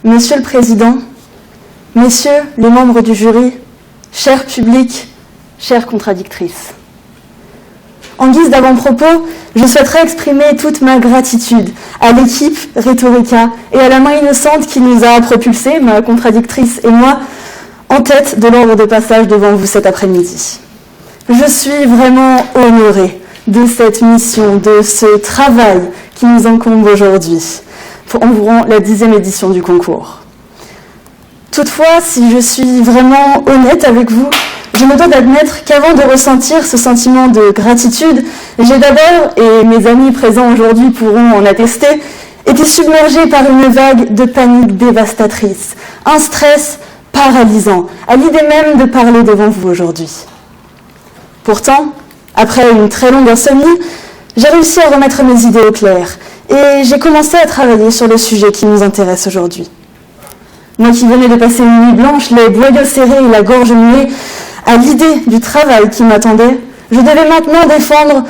Monsieur le Président, Messieurs les membres du jury, chers publics, chères contradictrices. En guise d'avant-propos, je souhaiterais exprimer toute ma gratitude à l'équipe Rhetorica et à la main innocente qui nous a propulsés, ma contradictrice et moi, en tête de l'ordre de passage devant vous cet après-midi. Je suis vraiment honorée de cette mission, de ce travail qui nous incombe aujourd'hui, pour environ la 10e édition du concours. Toutefois, si je suis vraiment honnête avec vous, je me dois d'admettre qu'avant de ressentir ce sentiment de gratitude, j'ai d'abord, et mes amis présents aujourd'hui pourront en attester, été submergée par une vague de panique dévastatrice, un stress paralysant, à l'idée même de parler devant vous aujourd'hui. Pourtant, après une très longue insomnie, j'ai réussi à remettre mes idées au clair et j'ai commencé à travailler sur le sujet qui nous intéresse aujourd'hui. Moi qui venais de passer une nuit blanche, les boyaux serrés et la gorge nouée, à l'idée du travail qui m'attendait, je devais maintenant défendre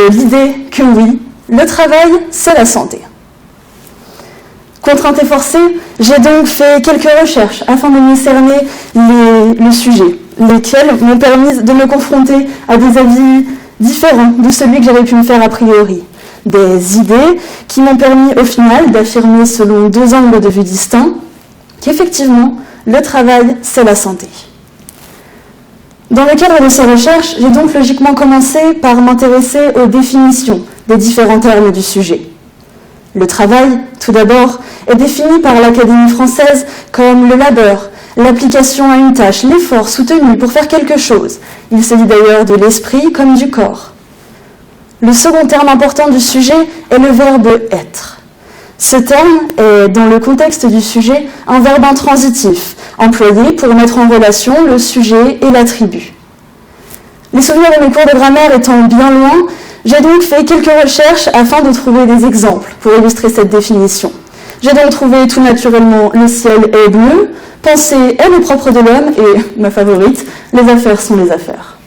l'idée que oui, le travail, c'est la santé. Contrainte et forcée, j'ai donc fait quelques recherches afin de mieux cerner le sujet, lesquels m'ont permis de me confronter à des avis différents de celui que j'avais pu me faire a priori. Des idées qui m'ont permis au final d'affirmer selon deux angles de vue distincts qu'effectivement, le travail, c'est la santé. Dans le cadre de ces recherches, j'ai donc logiquement commencé par m'intéresser aux définitions des différents termes du sujet. Le travail, tout d'abord, est défini par l'Académie française comme le labeur, l'application à une tâche, l'effort soutenu pour faire quelque chose. Il s'agit d'ailleurs de l'esprit comme du corps. Le second terme important du sujet est le verbe « être ». Ce terme est, dans le contexte du sujet, un verbe intransitif, employé pour mettre en relation le sujet et l'attribut. Les souvenirs de mes cours de grammaire étant bien loin, j'ai donc fait quelques recherches afin de trouver des exemples pour illustrer cette définition. J'ai donc trouvé tout naturellement « le ciel est bleu », « penser est le propre de l'homme » et, ma favorite, « les affaires sont les affaires ».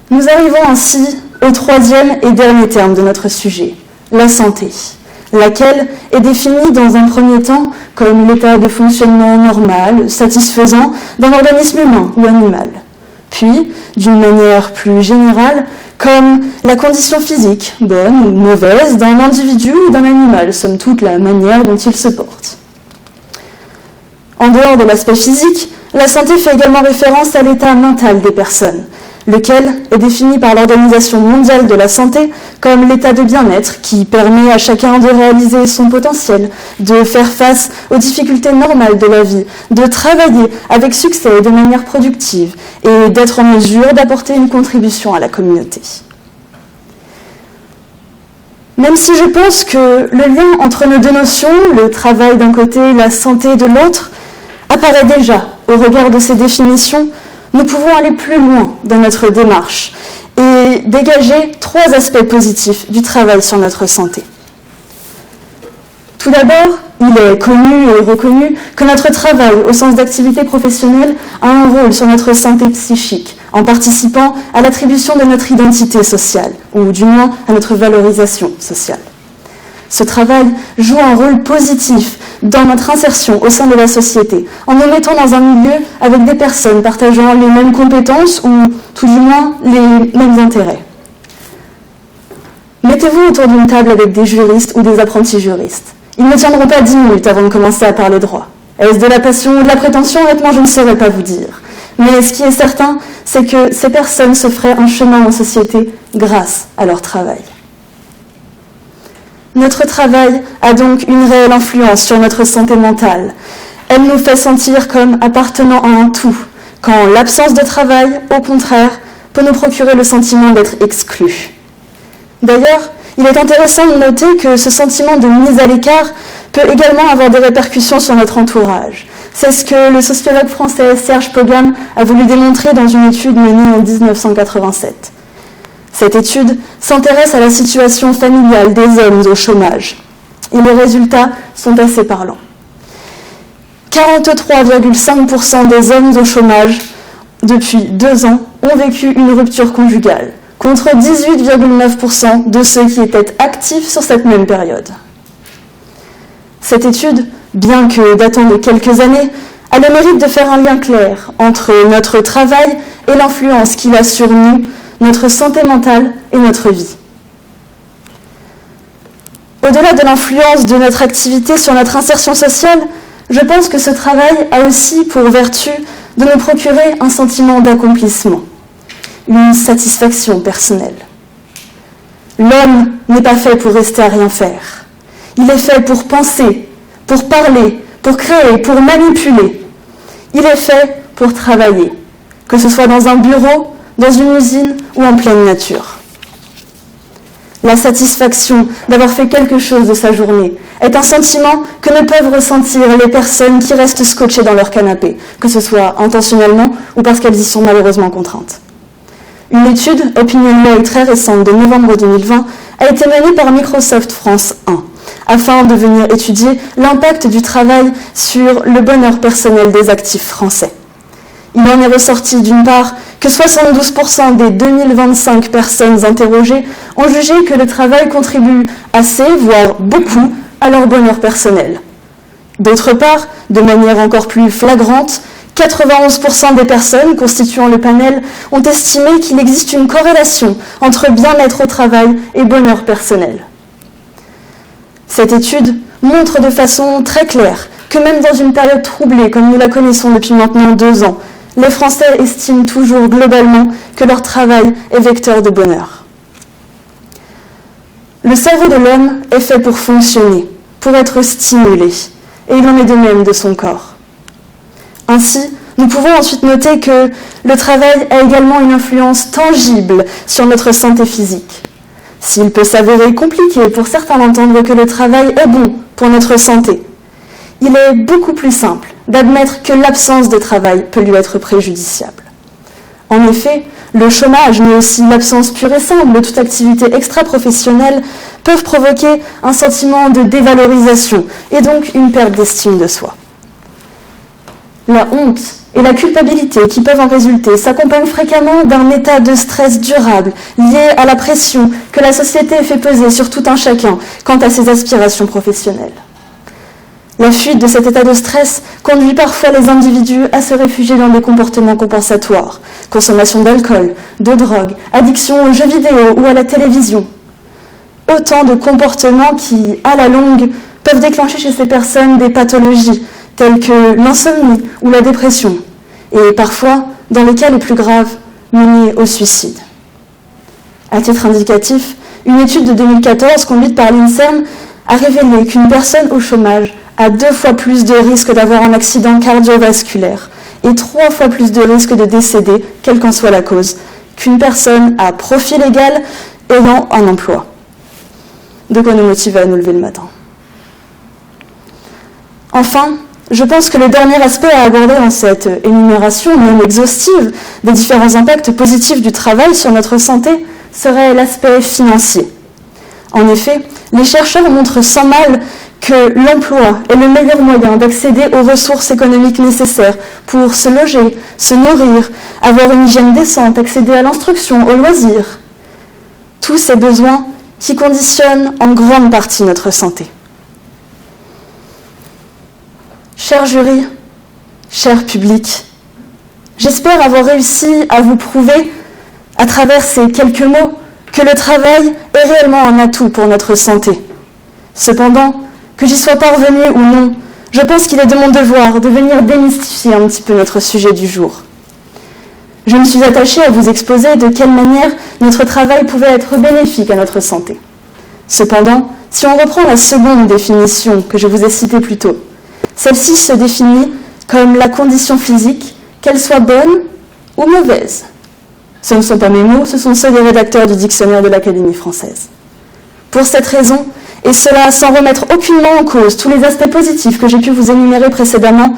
Nous arrivons ainsi au troisième et dernier terme de notre sujet, la santé, laquelle est définie dans un premier temps comme l'état de fonctionnement normal, satisfaisant d'un organisme humain ou animal, puis, d'une manière plus générale, comme la condition physique, bonne ou mauvaise, d'un individu ou d'un animal, somme toute la manière dont il se porte. En dehors de l'aspect physique, la santé fait également référence à l'état mental des personnes, lequel est défini par l'Organisation mondiale de la santé comme l'état de bien-être qui permet à chacun de réaliser son potentiel, de faire face aux difficultés normales de la vie, de travailler avec succès et de manière productive et d'être en mesure d'apporter une contribution à la communauté. Même si je pense que le lien entre nos deux notions, le travail d'un côté, la santé de l'autre, apparaît déjà au regard de ces définitions, nous pouvons aller plus loin dans notre démarche et dégager trois aspects positifs du travail sur notre santé. Tout d'abord, il est connu et reconnu que notre travail au sens d'activité professionnelle a un rôle sur notre santé psychique, en participant à l'attribution de notre identité sociale, ou du moins à notre valorisation sociale. Ce travail joue un rôle positif dans notre insertion au sein de la société, en nous mettant dans un milieu avec des personnes partageant les mêmes compétences ou tout du moins les mêmes intérêts. Mettez-vous autour d'une table avec des juristes ou des apprentis juristes. Ils ne tiendront pas 10 minutes avant de commencer à parler droit. Est-ce de la passion ou de la prétention? Honnêtement, je ne saurais pas vous dire. Mais ce qui est certain, c'est que ces personnes se feraient un chemin en société grâce à leur travail. Notre travail a donc une réelle influence sur notre santé mentale. Elle nous fait sentir comme appartenant à un tout, quand l'absence de travail, au contraire, peut nous procurer le sentiment d'être exclus. D'ailleurs, il est intéressant de noter que ce sentiment de mise à l'écart peut également avoir des répercussions sur notre entourage. C'est ce que le sociologue français Serge Pogam a voulu démontrer dans une étude menée en 1987. Cette étude s'intéresse à la situation familiale des hommes au chômage. Et les résultats sont assez parlants. 43,5% des hommes au chômage, depuis 2 ans, ont vécu une rupture conjugale, contre 18,9% de ceux qui étaient actifs sur cette même période. Cette étude, bien que datant de quelques années, a le mérite de faire un lien clair entre notre travail et l'influence qu'il a sur nous, notre santé mentale et notre vie. Au-delà de l'influence de notre activité sur notre insertion sociale, je pense que ce travail a aussi pour vertu de nous procurer un sentiment d'accomplissement, une satisfaction personnelle. L'homme n'est pas fait pour rester à rien faire. Il est fait pour penser, pour parler, pour créer, pour manipuler. Il est fait pour travailler, que ce soit dans un bureau, dans une usine ou en pleine nature. La satisfaction d'avoir fait quelque chose de sa journée est un sentiment que ne peuvent ressentir les personnes qui restent scotchées dans leur canapé, que ce soit intentionnellement ou parce qu'elles y sont malheureusement contraintes. Une étude OpinionWay très récente de novembre 2020 a été menée par Microsoft France 1 afin de venir étudier l'impact du travail sur le bonheur personnel des actifs français. Il en est ressorti d'une part que 72% des 2025 personnes interrogées ont jugé que le travail contribue assez, voire beaucoup, à leur bonheur personnel. D'autre part, de manière encore plus flagrante, 91% des personnes constituant le panel ont estimé qu'il existe une corrélation entre bien-être au travail et bonheur personnel. Cette étude montre de façon très claire que même dans une période troublée comme nous la connaissons depuis maintenant 2 ans, les Français estiment toujours globalement que leur travail est vecteur de bonheur. Le cerveau de l'homme est fait pour fonctionner, pour être stimulé, et il en est de même de son corps. Ainsi, nous pouvons ensuite noter que le travail a également une influence tangible sur notre santé physique. S'il peut s'avérer compliqué pour certains d'entendre que le travail est bon pour notre santé, il est beaucoup plus simple d'admettre que l'absence de travail peut lui être préjudiciable. En effet, le chômage, mais aussi l'absence pure et simple de toute activité extra-professionnelle peuvent provoquer un sentiment de dévalorisation et donc une perte d'estime de soi. La honte et la culpabilité qui peuvent en résulter s'accompagnent fréquemment d'un état de stress durable lié à la pression que la société fait peser sur tout un chacun quant à ses aspirations professionnelles. La fuite de cet état de stress conduit parfois les individus à se réfugier dans des comportements compensatoires, consommation d'alcool, de drogue, addiction aux jeux vidéo ou à la télévision. Autant de comportements qui, à la longue, peuvent déclencher chez ces personnes des pathologies telles que l'insomnie ou la dépression, et parfois, dans les cas les plus graves, mener au suicide. À titre indicatif, une étude de 2014 conduite par l'INSERM a révélé qu'une personne au chômage a 2 fois plus de risques d'avoir un accident cardiovasculaire et 3 fois plus de risques de décéder, quelle qu'en soit la cause, qu'une personne à profil égal ayant un emploi. De quoi nous motiver à nous lever le matin. Enfin, je pense que le dernier aspect à aborder dans cette énumération non exhaustive des différents impacts positifs du travail sur notre santé serait l'aspect financier. En effet, les chercheurs montrent sans mal que l'emploi est le meilleur moyen d'accéder aux ressources économiques nécessaires pour se loger, se nourrir, avoir une hygiène décente, accéder à l'instruction, aux loisirs. Tous ces besoins qui conditionnent en grande partie notre santé. Cher jury, cher public, j'espère avoir réussi à vous prouver, à travers ces quelques mots, que le travail est réellement un atout pour notre santé. Cependant, que j'y sois parvenue ou non, je pense qu'il est de mon devoir de venir démystifier un petit peu notre sujet du jour. Je me suis attachée à vous exposer de quelle manière notre travail pouvait être bénéfique à notre santé. Cependant, si on reprend la seconde définition que je vous ai citée plus tôt, celle-ci se définit comme la condition physique, qu'elle soit bonne ou mauvaise. Ce ne sont pas mes mots, ce sont ceux des rédacteurs du dictionnaire de l'Académie française. Pour cette raison, et cela sans remettre aucunement en cause tous les aspects positifs que j'ai pu vous énumérer précédemment,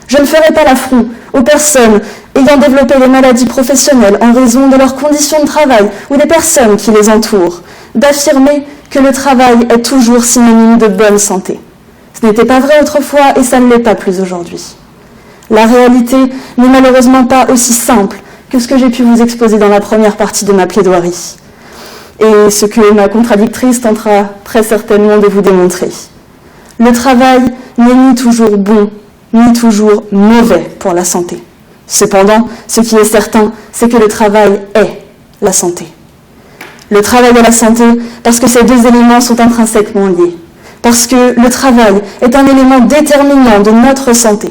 je ne ferai pas l'affront aux personnes ayant développé des maladies professionnelles en raison de leurs conditions de travail ou des personnes qui les entourent, d'affirmer que le travail est toujours synonyme de bonne santé. Ce n'était pas vrai autrefois et ça ne l'est pas plus aujourd'hui. La réalité n'est malheureusement pas aussi simple que ce que j'ai pu vous exposer dans la première partie de ma plaidoirie, et ce que ma contradictrice tentera très certainement de vous démontrer. Le travail n'est ni toujours bon, ni toujours mauvais pour la santé. Cependant, ce qui est certain, c'est que le travail est la santé. Le travail est la santé parce que ces deux éléments sont intrinsèquement liés. Parce que le travail est un élément déterminant de notre santé.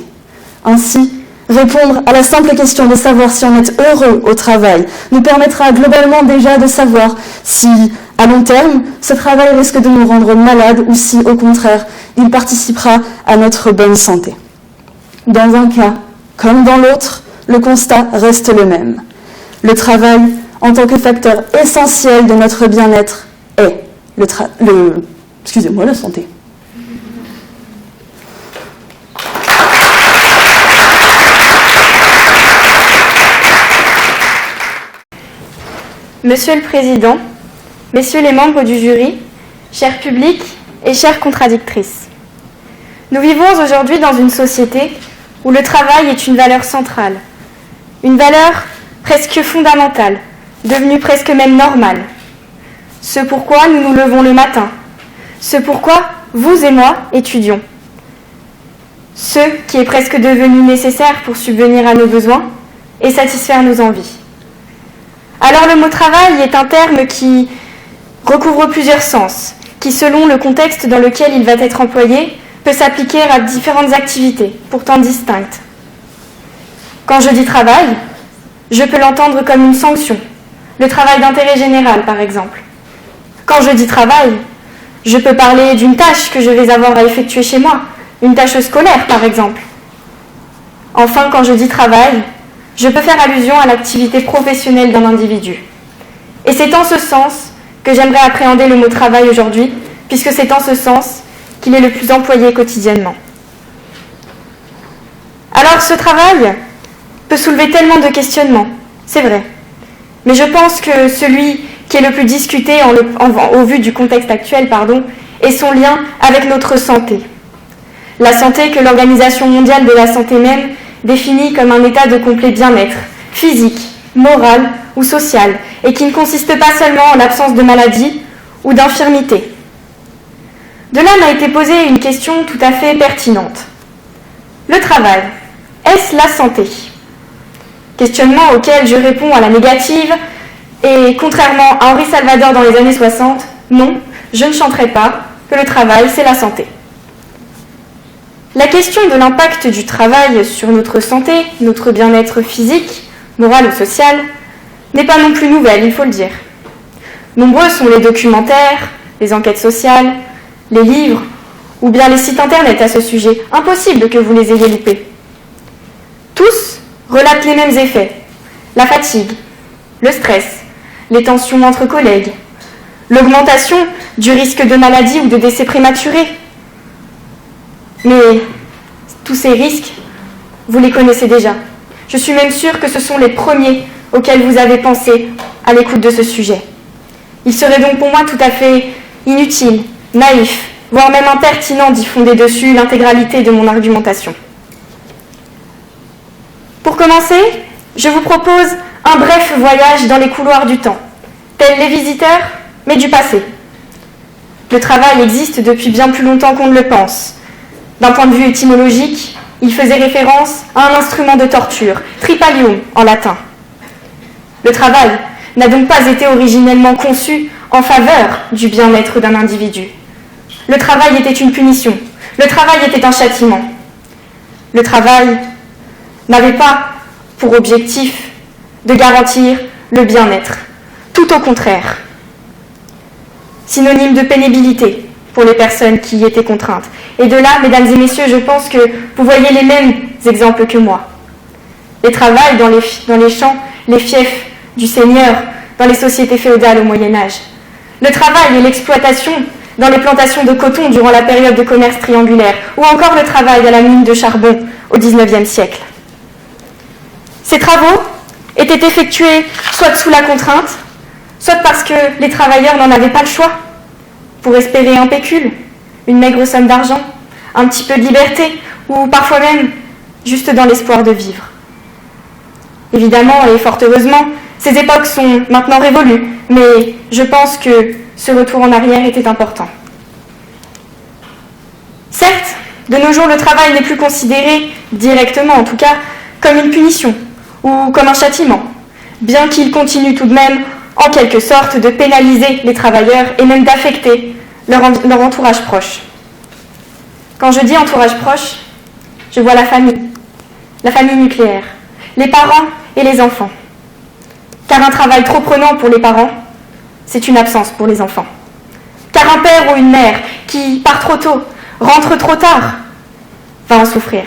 Ainsi, répondre à la simple question de savoir si on est heureux au travail nous permettra globalement déjà de savoir si, à long terme, ce travail risque de nous rendre malades ou si, au contraire, il participera à notre bonne santé. Dans un cas, comme dans l'autre, le constat reste le même. Le travail, en tant que facteur essentiel de notre bien-être, est la santé. Monsieur le Président, Messieurs les membres du jury, chers publics et chères contradictrices, nous vivons aujourd'hui dans une société où le travail est une valeur centrale, une valeur presque fondamentale, devenue presque même normale. Ce pourquoi nous nous levons le matin, ce pourquoi vous et moi étudions, ce qui est presque devenu nécessaire pour subvenir à nos besoins et satisfaire nos envies. Alors le mot travail est un terme qui recouvre plusieurs sens, qui selon le contexte dans lequel il va être employé, peut s'appliquer à différentes activités, pourtant distinctes. Quand je dis travail, je peux l'entendre comme une sanction, le travail d'intérêt général par exemple. Quand je dis travail, je peux parler d'une tâche que je vais avoir à effectuer chez moi, une tâche scolaire par exemple. Enfin, quand je dis travail, je peux faire allusion à l'activité professionnelle d'un individu. Et c'est en ce sens que j'aimerais appréhender le mot travail aujourd'hui, puisque c'est en ce sens qu'il est le plus employé quotidiennement. Alors ce travail peut soulever tellement de questionnements, c'est vrai. Mais je pense que celui qui est le plus discuté au vu du contexte actuel, est son lien avec notre santé. La santé que l'Organisation mondiale de la santé même définie comme un état de complet bien-être, physique, moral ou social, et qui ne consiste pas seulement en l'absence de maladie ou d'infirmité. De là m'a été posée une question tout à fait pertinente. Le travail, est-ce la santé ? Questionnement auquel je réponds à la négative, et contrairement à Henri Salvador dans les années 60, non, je ne chanterai pas que le travail, c'est la santé. La question de l'impact du travail sur notre santé, notre bien-être physique, moral ou social, n'est pas non plus nouvelle, il faut le dire. Nombreux sont les documentaires, les enquêtes sociales, les livres ou bien les sites internet à ce sujet. Impossible que vous les ayez loupés. Tous relatent les mêmes effets. La fatigue, le stress, les tensions entre collègues, l'augmentation du risque de maladie ou de décès prématuré. Mais tous ces risques, vous les connaissez déjà. Je suis même sûre que ce sont les premiers auxquels vous avez pensé à l'écoute de ce sujet. Il serait donc pour moi tout à fait inutile, naïf, voire même impertinent d'y fonder dessus l'intégralité de mon argumentation. Pour commencer, je vous propose un bref voyage dans les couloirs du temps, tels les visiteurs, mais du passé. Le travail existe depuis bien plus longtemps qu'on ne le pense. D'un point de vue étymologique, il faisait référence à un instrument de torture, tripalium en latin. Le travail n'a donc pas été originellement conçu en faveur du bien-être d'un individu. Le travail était une punition, le travail était un châtiment. Le travail n'avait pas pour objectif de garantir le bien-être, tout au contraire. Synonyme de pénibilité pour les personnes qui y étaient contraintes. Et de là, mesdames et messieurs, je pense que vous voyez les mêmes exemples que moi. Les travails dans les champs, les fiefs du seigneur, dans les sociétés féodales au Moyen-Âge. Le travail et l'exploitation dans les plantations de coton durant la période de commerce triangulaire, ou encore le travail à la mine de charbon au XIXe siècle. Ces travaux étaient effectués soit sous la contrainte, soit parce que les travailleurs n'en avaient pas le choix, pour espérer un pécule, une maigre somme d'argent, un petit peu de liberté, ou parfois même juste dans l'espoir de vivre. Évidemment, et fort heureusement, ces époques sont maintenant révolues, mais je pense que ce retour en arrière était important. Certes, De nos jours, le travail n'est plus considéré, directement en tout cas, comme une punition ou comme un châtiment, bien qu'il continue tout de même, en quelque sorte, de pénaliser les travailleurs et même d'affecter leur entourage proche. Quand je dis entourage proche, je vois la famille nucléaire, les parents et les enfants. Car un travail trop prenant pour les parents, c'est une absence pour les enfants. Car un père ou une mère qui part trop tôt, rentre trop tard, va en souffrir.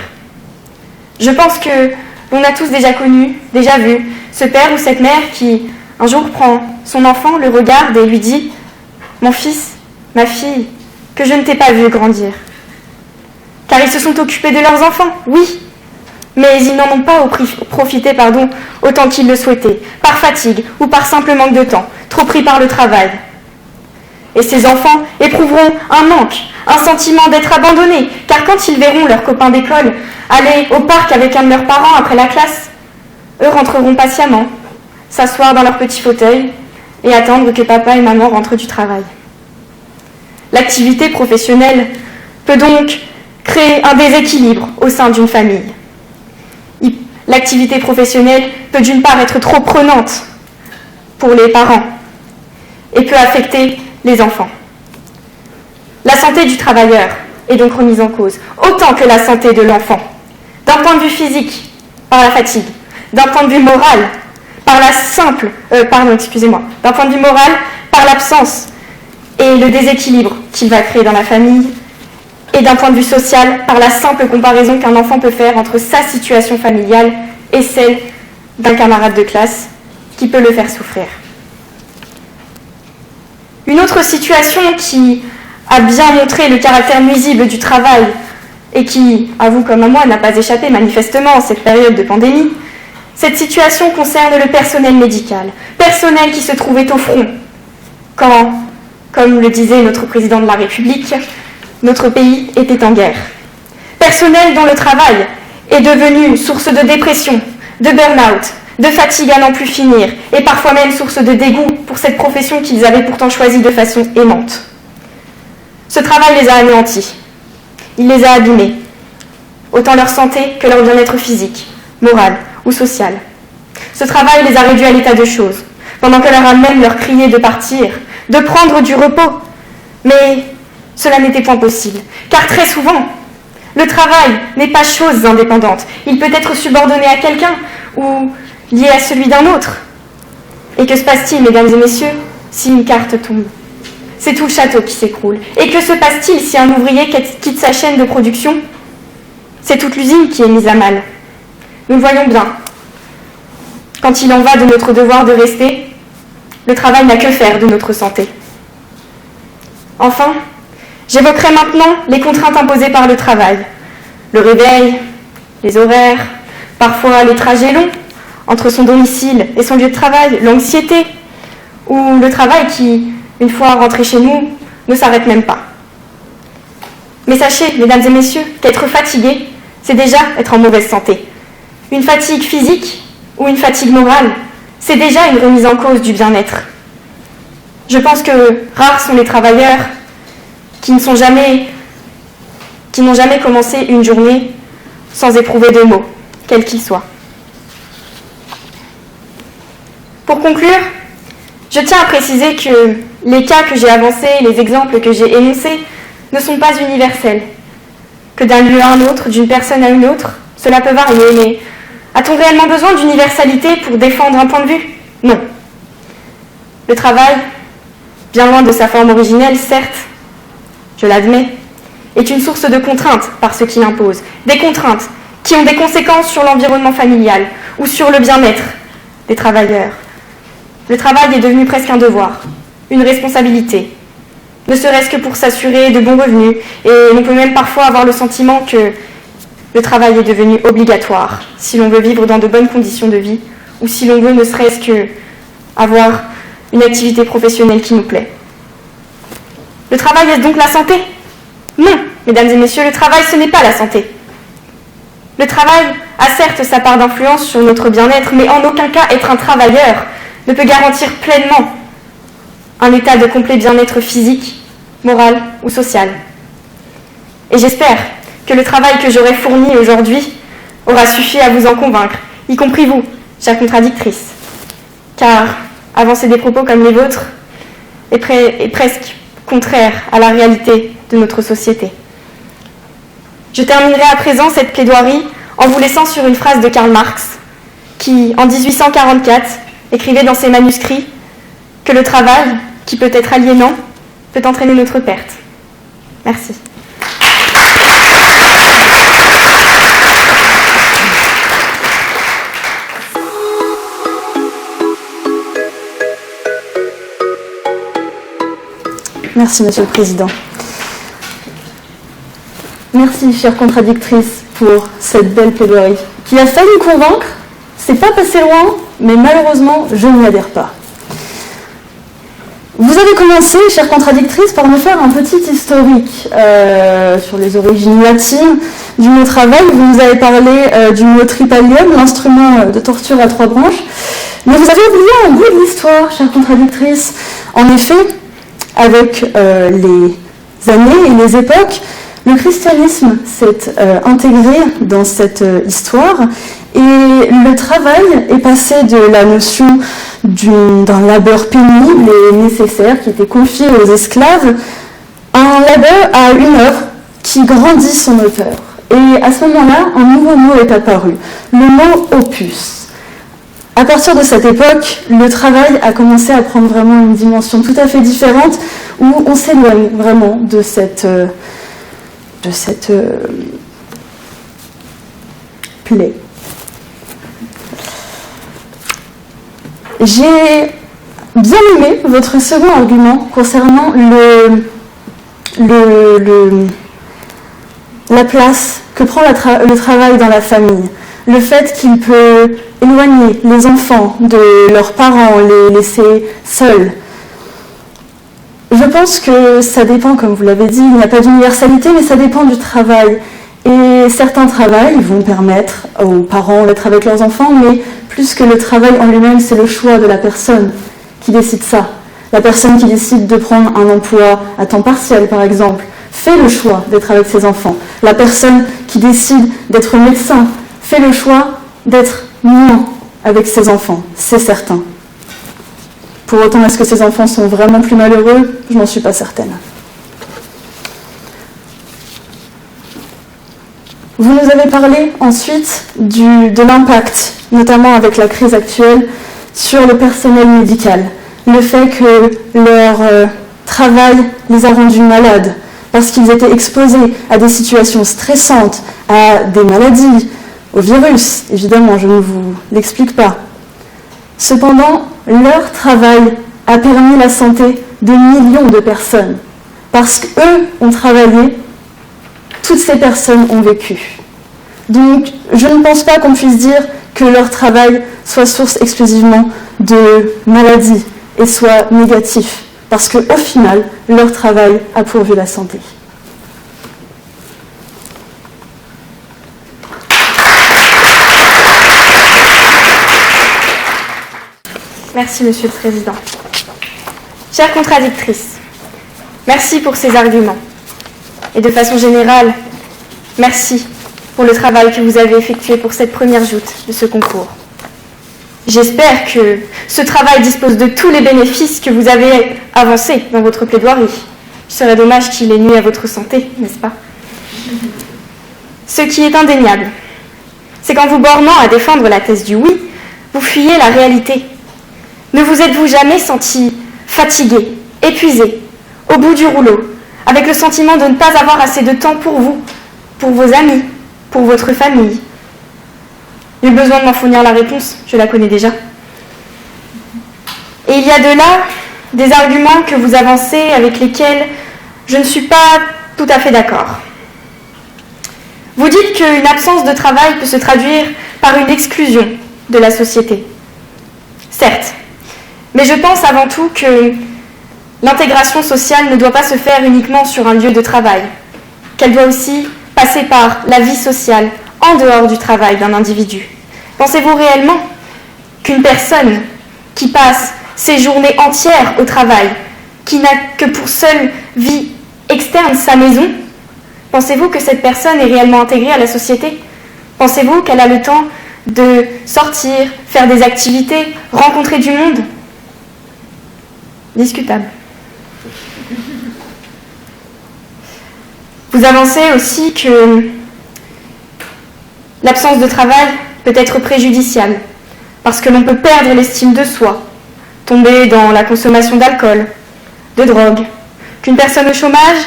Je pense que l'on a tous déjà connu, déjà vu, ce père ou cette mère qui, un jour, prend son enfant, le regarde et lui dit « Mon fils, ma fille, que je ne t'ai pas vu grandir. » Car ils se sont occupés de leurs enfants, oui, mais ils n'en ont pas profité autant qu'ils le souhaitaient, par fatigue ou par simple manque de temps, trop pris par le travail. Et ces enfants éprouveront un manque, un sentiment d'être abandonnés, car quand ils verront leurs copains d'école aller au parc avec un de leurs parents après la classe, eux rentreront patiemment, s'asseoir dans leur petit fauteuil et attendre que papa et maman rentrent du travail. L'activité professionnelle peut donc créer un déséquilibre au sein d'une famille. L'activité professionnelle peut d'une part être trop prenante pour les parents et peut affecter les enfants. La santé du travailleur est donc remise en cause, autant que la santé de l'enfant. D'un point de vue physique, par la fatigue. D'un point de vue moral, par d'un point de vue moral, par l'absence et le déséquilibre qu'il va créer dans la famille. Et d'un point de vue social, par la simple comparaison qu'un enfant peut faire entre sa situation familiale et celle d'un camarade de classe qui peut le faire souffrir. Une autre situation qui a bien montré le caractère nuisible du travail et qui, à vous comme à moi, n'a pas échappé manifestement en cette période de pandémie, cette situation concerne le personnel médical, personnel qui se trouvait au front quand, comme le disait notre président de la République, notre pays était en guerre. Personnel dont le travail est devenu source de dépression, de burn-out, de fatigue à n'en plus finir, et parfois même source de dégoût pour cette profession qu'ils avaient pourtant choisie de façon aimante. Ce travail les a anéantis, il les a abîmés, autant leur santé que leur bien-être physique, moral ou social. Ce travail les a réduits à l'état de choses, pendant que leur criait de partir, de prendre du repos, mais cela n'était point possible, car très souvent, le travail n'est pas chose indépendante. Il peut être subordonné à quelqu'un ou lié à celui d'un autre. Et que se passe-t-il, mesdames et messieurs, si une carte tombe? C'est tout le château qui s'écroule. Et que se passe-t-il si un ouvrier quitte sa chaîne de production? C'est toute l'usine qui est mise à mal. Nous le voyons bien. Quand il en va de notre devoir de rester, le travail n'a que faire de notre santé. Enfin, j'évoquerai maintenant les contraintes imposées par le travail. Le réveil, les horaires, parfois les trajets longs entre son domicile et son lieu de travail, l'anxiété, ou le travail qui, une fois rentré chez nous, ne s'arrête même pas. Mais sachez, mesdames et messieurs, qu'être fatigué, c'est déjà être en mauvaise santé. Une fatigue physique ou une fatigue morale, c'est déjà une remise en cause du bien-être. Je pense que rares sont les travailleurs qui n'ont jamais commencé une journée sans éprouver de maux, quels qu'ils soient. Pour conclure, je tiens à préciser que les cas que j'ai avancés, les exemples que j'ai énoncés ne sont pas universels, que d'un lieu à un autre, d'une personne à une autre, cela peut varier, mais a-t-on réellement besoin d'universalité pour défendre un point de vue? Non. Le travail, bien loin de sa forme originelle, certes, je l'admets, est une source de contraintes par ce qu'il impose. Des contraintes qui ont des conséquences sur l'environnement familial ou sur le bien-être des travailleurs. Le travail est devenu presque un devoir, une responsabilité, ne serait-ce que pour s'assurer de bons revenus, et on peut même parfois avoir le sentiment que le travail est devenu obligatoire si l'on veut vivre dans de bonnes conditions de vie ou si l'on veut ne serait-ce que avoir une activité professionnelle qui nous plaît. Le travail est donc la santé? Non, mesdames et messieurs, le travail, ce n'est pas la santé. Le travail a certes sa part d'influence sur notre bien-être, mais en aucun cas être un travailleur ne peut garantir pleinement un état de complet bien-être physique, moral ou social. Et j'espère que le travail que j'aurais fourni aujourd'hui aura suffi à vous en convaincre, y compris vous, chère contradictrice. Car avancer des propos comme les vôtres est presque contraire à la réalité de notre société. Je terminerai à présent cette plaidoirie en vous laissant sur une phrase de Karl Marx, qui, en 1844, écrivait dans ses manuscrits que le travail, qui peut être aliénant, peut entraîner notre perte. Merci. Merci, Monsieur le Président. Merci, chère contradictrice, pour cette belle plaidoirie qui a failli convaincre. C'est pas passé loin, mais malheureusement, je n'y adhère pas. Vous avez commencé, chère contradictrice, par me faire un petit historique sur les origines latines du mot travail. Vous nous avez parlé du mot tripalium, l'instrument de torture à 3 branches. Mais vous avez oublié un bout de l'histoire, chère contradictrice. En effet, avec les années et les époques, le christianisme s'est intégré dans cette histoire et le travail est passé de la notion d'un labeur pénible et nécessaire qui était confié aux esclaves à un labeur, à une œuvre qui grandit son auteur. Et à ce moment-là, un nouveau mot est apparu, le mot opus. À partir de cette époque, le travail a commencé à prendre vraiment une dimension tout à fait différente où on s'éloigne vraiment de cette plaie. J'ai bien aimé votre second argument concernant la place que prend le travail dans la famille. Le fait qu'il peut éloigner les enfants de leurs parents, les laisser seuls. Je pense que ça dépend, comme vous l'avez dit, il n'y a pas d'universalité, mais ça dépend du travail. Et certains travails vont permettre aux parents d'être avec leurs enfants, mais plus que le travail en lui-même, c'est le choix de la personne qui décide ça. La personne qui décide de prendre un emploi à temps partiel, par exemple, fait le choix d'être avec ses enfants. La personne qui décide d'être médecin fait le choix d'être moins avec ses enfants, c'est certain. Pour autant, est-ce que ces enfants sont vraiment plus malheureux ? Je n'en suis pas certaine. Vous nous avez parlé ensuite de l'impact, notamment avec la crise actuelle, sur le personnel médical. Le fait que leur travail les a rendus malades, parce qu'ils étaient exposés à des situations stressantes, à des maladies, au virus, évidemment, je ne vous l'explique pas. Cependant, leur travail a permis la santé de millions de personnes. Parce qu'eux ont travaillé, toutes ces personnes ont vécu. Donc, je ne pense pas qu'on puisse dire que leur travail soit source exclusivement de maladies et soit négatif. Parce qu'au final, leur travail a pourvu la santé. Merci, Monsieur le Président. Chère contradictrice, merci pour ces arguments. Et de façon générale, merci pour le travail que vous avez effectué pour cette première joute de ce concours. J'espère que ce travail dispose de tous les bénéfices que vous avez avancés dans votre plaidoirie. Il serait dommage qu'il ait nuit à votre santé, n'est-ce pas ? Ce qui est indéniable, c'est qu'en vous bornant à défendre la thèse du oui, vous fuyez la réalité. Ne vous êtes-vous jamais senti fatigué, épuisé, au bout du rouleau, avec le sentiment de ne pas avoir assez de temps pour vous, pour vos amis, pour votre famille ? Nul besoin de m'en fournir la réponse, je la connais déjà. Et il y a de là des arguments que vous avancez avec lesquels je ne suis pas tout à fait d'accord. Vous dites qu'une absence de travail peut se traduire par une exclusion de la société. Certes, mais je pense avant tout que l'intégration sociale ne doit pas se faire uniquement sur un lieu de travail, qu'elle doit aussi passer par la vie sociale en dehors du travail d'un individu. Pensez-vous réellement qu'une personne qui passe ses journées entières au travail, qui n'a que pour seule vie externe sa maison, Pensez-vous que cette personne est réellement intégrée à la société? Pensez-vous qu'elle a le temps de sortir, faire des activités, rencontrer du monde? Discutable. Vous avancez aussi que l'absence de travail peut être préjudiciable, parce que l'on peut perdre l'estime de soi, tomber dans la consommation d'alcool, de drogue, qu'une personne au chômage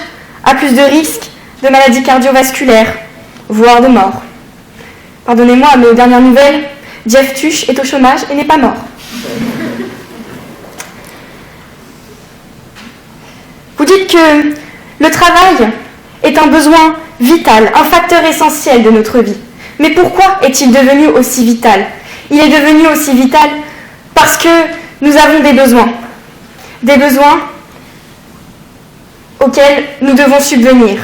a plus de risques de maladies cardiovasculaires, voire de mort. Pardonnez-moi, mais aux dernières nouvelles, Jeff Tuch est au chômage et n'est pas mort. Vous dites que le travail est un besoin vital, un facteur essentiel de notre vie. Mais pourquoi est-il devenu aussi vital? Il est devenu aussi vital parce que nous avons des besoins auxquels nous devons subvenir.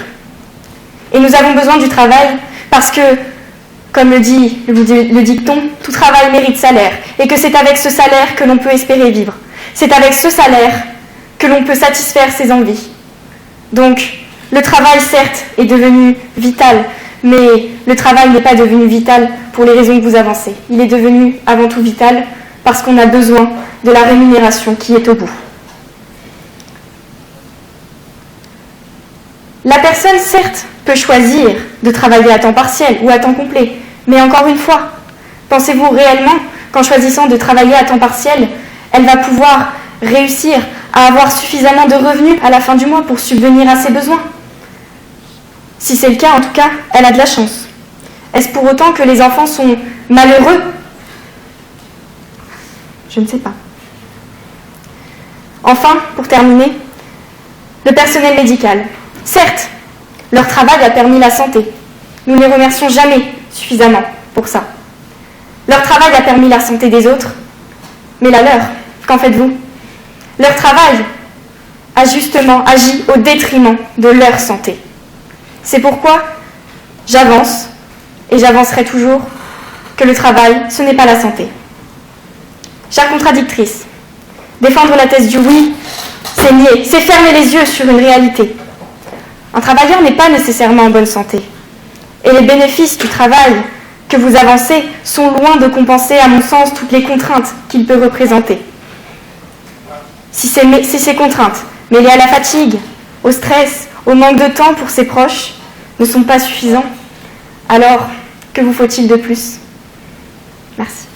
Et nous avons besoin du travail parce que, comme le dit le dicton, tout travail mérite salaire, et que c'est avec ce salaire que l'on peut espérer vivre. C'est avec ce salaire que l'on peut satisfaire ses envies. Donc, le travail, certes, est devenu vital, mais le travail n'est pas devenu vital pour les raisons que vous avancez. Il est devenu avant tout vital parce qu'on a besoin de la rémunération qui est au bout. La personne, certes, peut choisir de travailler à temps partiel ou à temps complet, mais encore une fois, pensez-vous réellement qu'en choisissant de travailler à temps partiel, elle va pouvoir réussir à avoir suffisamment de revenus à la fin du mois pour subvenir à ses besoins? Si c'est le cas, en tout cas, elle a de la chance. Est-ce pour autant que les enfants sont malheureux? Je ne sais pas. Enfin, pour terminer, le personnel médical. Certes, leur travail a permis la santé. Nous ne les remercions jamais suffisamment pour ça. Leur travail a permis la santé des autres, mais la leur, qu'en faites-vous? Leur travail a justement agi au détriment de leur santé. C'est pourquoi j'avance, et j'avancerai toujours, que le travail, ce n'est pas la santé. Chère contradictrice, défendre la thèse du oui, c'est nier, c'est fermer les yeux sur une réalité. Un travailleur n'est pas nécessairement en bonne santé. Et les bénéfices du travail que vous avancez sont loin de compenser, à mon sens, toutes les contraintes qu'il peut représenter. Si ces contraintes, mêlées à la fatigue, au stress, au manque de temps pour ses proches, ne sont pas suffisants, alors que vous faut-il de plus? Merci.